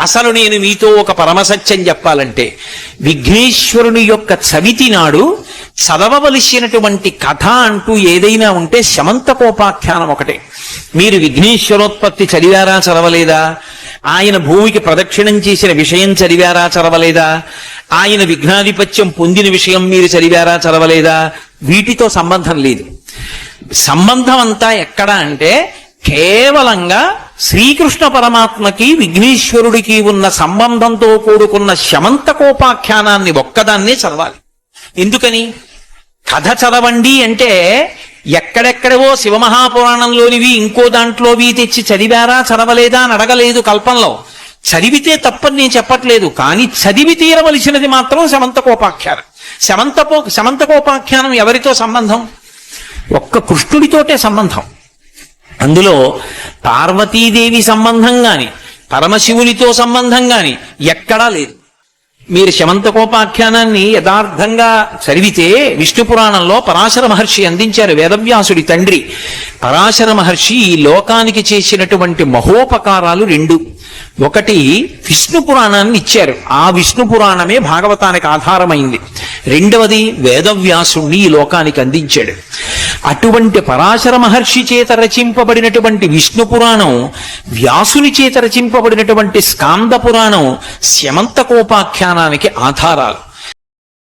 అసలు నేను మీతో ఒక పరమసత్యం చెప్పాలంటే, విఘ్నేశ్వరుని యొక్క చవితి నాడు చదవవలసినటువంటి కథ అంటూ ఏదైనా ఉంటే శమంతకోపాఖ్యానం ఒకటే. మీరు విఘ్నేశ్వరోత్పత్తి చదివారా చదవలేదా? ఆయన భూమికి ప్రదక్షిణం చేసిన విషయం చదివారా చదవలేదా? ఆయన విఘ్నాధిపత్యం పొందిన విషయం మీరు చదివారా చదవలేదా? వీటితో సంబంధం లేదు. సంబంధం అంతా ఎక్కడ అంటే కేవలంగా శ్రీకృష్ణ పరమాత్మకి విఘ్నేశ్వరుడికి ఉన్న సంబంధంతో కూడుకున్న శమంతకోపాఖ్యానాన్ని ఒక్కదాన్నే చదవాలి. ఎందుకని? కథ చదవండి అంటే ఎక్కడెక్కడవో శివమహాపురాణంలోనివి ఇంకో దాంట్లోవి తెచ్చి చదివారా చదవలేదా అని అడగలేదు కల్పంలో. చదివితే తప్పని నేను చెప్పట్లేదు, కానీ చదివి తీరవలసినది మాత్రం శమంతకోపాఖ్యానం. శమంతకోపాఖ్యానం ఎవరితో సంబంధం? ఒక్క కృష్ణుడితోటే సంబంధం. అందులో పార్వతీదేవి సంబంధం గాని పరమశివునితో సంబంధం గాని ఎక్కడా లేదు. మీరు శమంతకోపాఖ్యానాన్ని యథార్థంగా చదివితే విష్ణు పురాణంలో పరాశర మహర్షి అందించారు. వేదవ్యాసుడి తండ్రి పరాశర మహర్షి ఈ లోకానికి చేసినటువంటి మహోపకారాలు రెండు. ఒకటి విష్ణు పురాణాన్ని ఇచ్చారు, ఆ విష్ణు పురాణమే భాగవతానికి ఆధారమైంది. రెండవది వేదవ్యాసుణ్ణి ఈ లోకానికి అందించాడు. అటువంటి పరాశర మహర్షి చేత రచింపబడినటువంటి విష్ణు పురాణం, వ్యాసుని చేత రచింపబడినటువంటి స్కాంద పురాణం శమంతకోపాఖ్యానానికి ఆధారాలు.